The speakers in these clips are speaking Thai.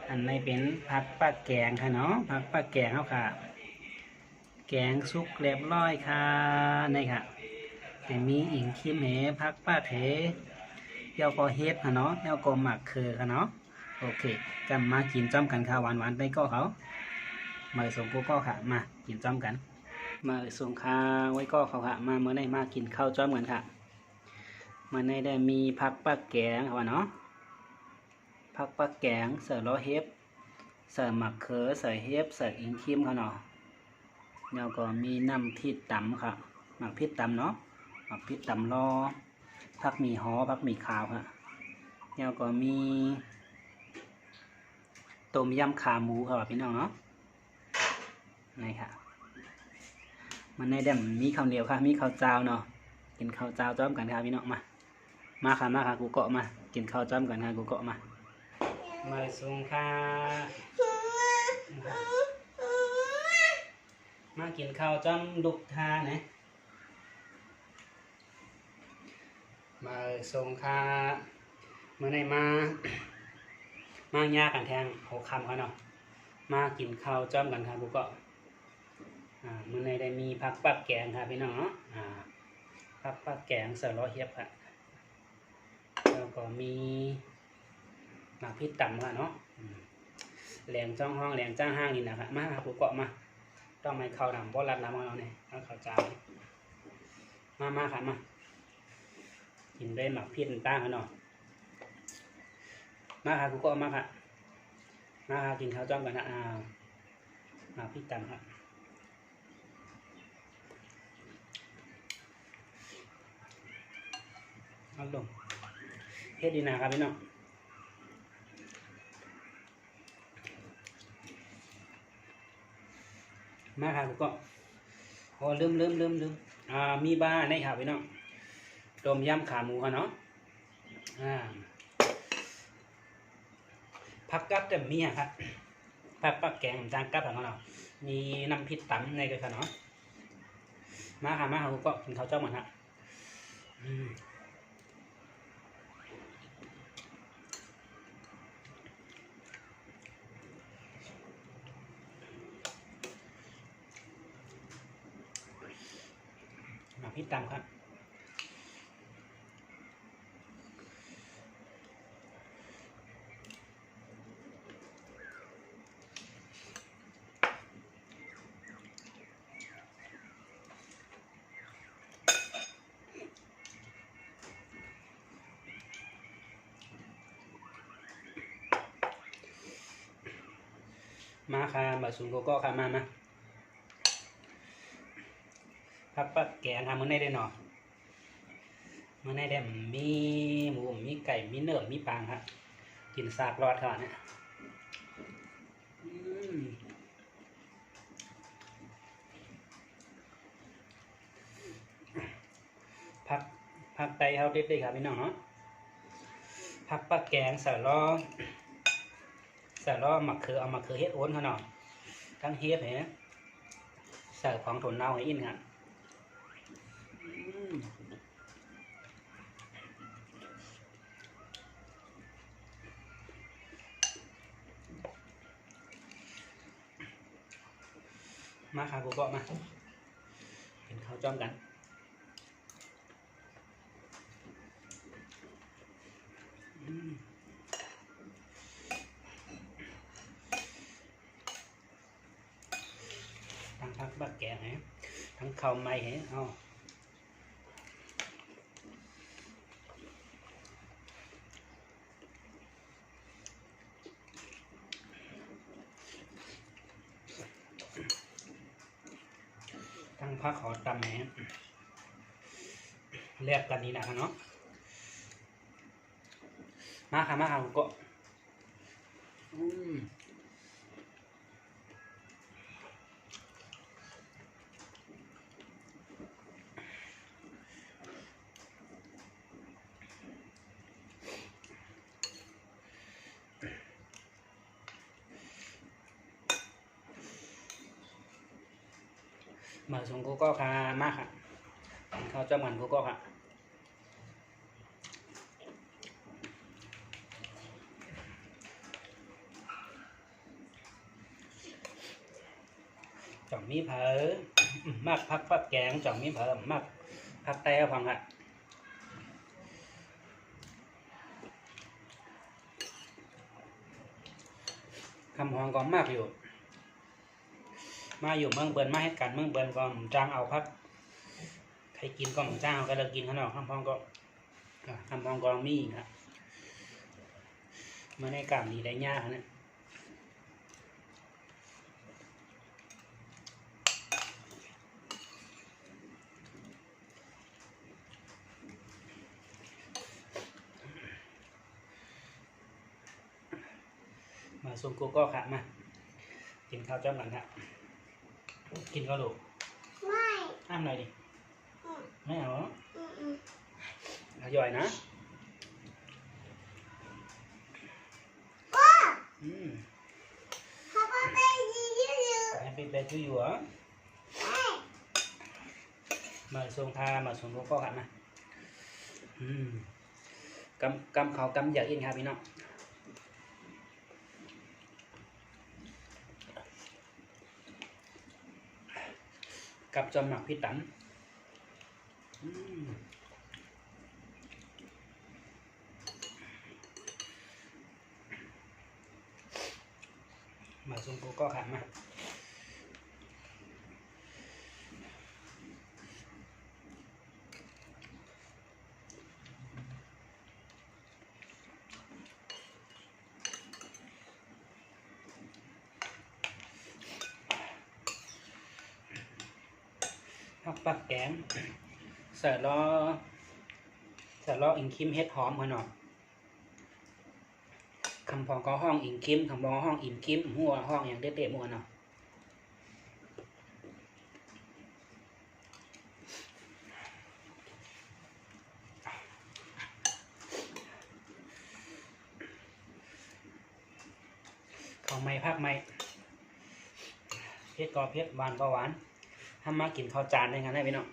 อันนี้เป็นผักปลาแกงค่ะเนาะผักปลาแกงเขาค่ะแกงซุกเรียบร้อยค่ะนี่ค่ะแต่มีอิงคิมเหผักปลาเทเยาก็เฮ็ดค่ะเนาะเยาก็หมักเคอค่ะเนาะโอเคกันมากินจ้อมกันค่ะหวานๆได้ก็เขามาส่งกูก็ค่ะมากินจ้อมกันมาส่งข้าวไว้ก็เขาค่ะมาเมื่อไหร่มากินข้าวจ้อมกันค่ะมาในได้มีผักปลาแกงค่ะเนาะผักปลาแกงเสิร์ฟล้อเฮ็บใส่หมักเขือใส่เฮ็บใส่อิงคิมค่ะเนาะแล้วก็มีน้ำพริกตำค่ะหมักพริกตำเนาะหมักพริกตำรอผักหมี่หอผักหมี่ขาวค่ะแล้วก็มีต้มยำขาหมูค่ะพี่น้องเนาะนี่ค่ะมันในเด่มมีข้าวเหนียวค่ะมีข้าวเจ้าเนาะกินข้าวเจ้าจ้อมกันค่ะพี่น้องมาค่ะกูเกาะมากินข้าวจ้อมกันค่ะกูเกาะมาส่งค่ะมากินข้าวจ้อมดุกทานะมาส่งค่ะเมื่อไหร่มาย่ากันแทงหัวคำเขาเนาะมากินข้าวจ้อมกันค่ะกูเกาะเมื่อไหร่ได้มีผักปักแกงค่ะพี่น้องเนาะผักปักแกงเสือล้อเฮียบค่ะแล้วก็มีหมักพริกตำค่ะเนาะแหลงจ้องห้องแหลงจ้างห้างนี่นะครับมากูเกาะมาต้องไม่เข้าดำเพราะรัดน้ำเอาเนี่ยต้องเข้าใจมาค่ะมากินได้หมักพริกตั้งค่ะเนาะมาค่ะกูเกาะมาค่ะกินข้าวจ้อมกันนะหมักพริกตำค่ะเอาลงเฮ็ดดีนะครับพี่น้องมาค่ะก็พอลืมมีบ้าในค่ะพี่น้องต้มยำขาหมูค่ะเนาะผักกับแต่มีอ่ะครับผักปักแกงจางกับของเรามีน้ำพริกตำในกันค่ะเนาะมาค่ะก็กินข้าวเจ้าหมดฮะพริกตำครับมาค่ะมาสูงโกโก้ค่ะมาผักปักแกงค่ะมันได้เนาะมันได้มีหมูมีไก่มีเนื้อมีปลาครับกินซากรอดค่ะเนี่ยผักไตเขาเด็ดๆครับพี่น้องเนาะผักปักแกงใส่ล้อหมักเขือเอาหมักเขือเฮ็ดโอนเขาเนาะทั้งเฮ็ดเนี่ยใส่ของถั่วเน่าให้อินครับมาค่ะกูเกาะมาเห็นข้าวจ้อมกันทั้งผักบักแกงทั้งข้าวไหม้เอาทั้งผักขอตำแลกกันนี่นะครับเนาะมาค่ะก็มาส่งกูก็ค่ะมาค่ะเขาจะมันกูก็ค่ะ ท จ่องมีเผอมากพักปักแกงจ่องมีเผอมากพักไตเอาฟังฮะคำฮองก็มากอยู่มาอยู่เมืองเบิร์นมาให้กันเมืองเบิร์นก็จ้างเอาพักใครกินก็จ้างเอาก็เลยกินข้างนอกคำฮองก็คำฮองก็มีครับมาในกามนี้ได้ยากนะมาซุปกูก็ค่ะมากินข้าวจ้ำกันครับกินก็ลูกไม่ห้ามหน่อยดิไม่เอาอย่อยนะHappy birthday to you เหรอมาส่งพามาส่งกูก็ค่ะมากำเขากำอยากอินครับพี่น้องกับจอมหมักพี่ตันมาส่งกูก็ค่ะมาปักแกงใส่ล้ออิงคิมเฮ็ดหอมเขาหน่อยคำพองก็ห้องอิงคิมคำพองห้องอิงคิมหัวห้องอย่างเด็ดๆมัวเนาะข้าวไม้พักไม้เพชรก็เพชรหวานก็หวานทำมากินข้าวจานได้กันได้พี่น้อง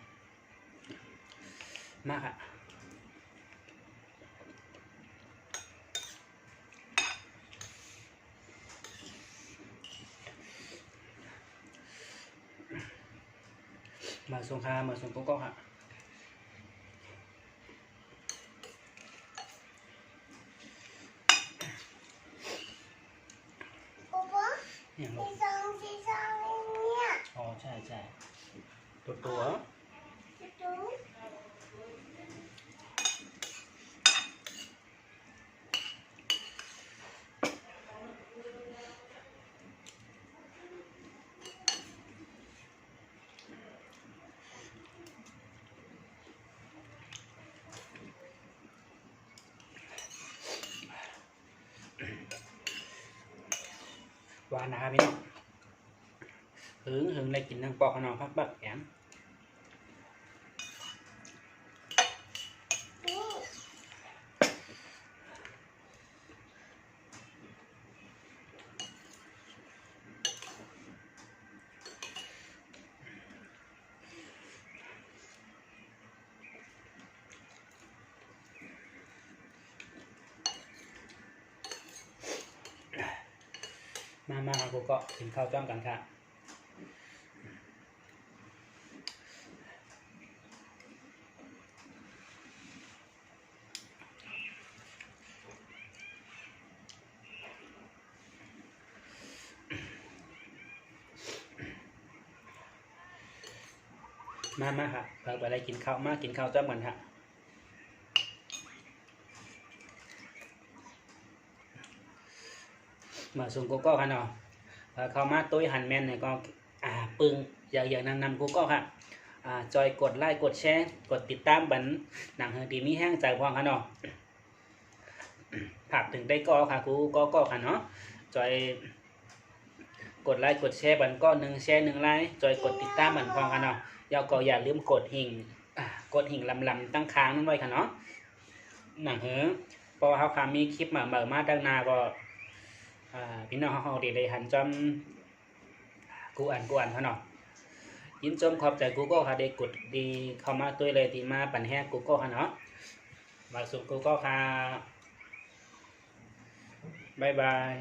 มากอะมาส่งคามาส่งกุ๊กก็ค่ะเนี่ยลูกอ๋อใช่ตัวหวานนะครับพี่น้องหึงเลยกินทั้งปอกขนมพักบักแกมมาครับกูก็กินข้าวจ้องกันค่ะมาค่ะเราไปอะไรกินข้าวกินข้าวจ้องกันค่ะมาส่งกูก็ค่ะเนาะเข้ามาตุ้ยหันแมนเนี่ยก็ปึงอย่างนำกูก็ค่ะจอยกดไลค์กดแชร์กดติดตามบันหนังเฮดีมีแห้งใจพองค่ะเนาะผักถึงได้ก็ค่ะกูก็ค่ะเนาะจอยกดไลค์กดแชร์บันก็1 แชร์ 1 ไลค์จอยกดติดตามบันพองค่ะเนาะอย่าลืมกดหิ่งลำตั้งค้างนั่นไว้ค่ะเนาะหนังเฮพอเขาค่ะมีคลิปมาตั้งนาก็พี่น้องเขาได้หันจอมกูอ่านเขาเนาะยินจมขอบใจกูก็ค่ะได้กดดีเข้ามาตัวเลยที่มาปั่นแฮกกูก็ค่ะเนาะมาสู่กูก็ค่ะบ๊ายบาย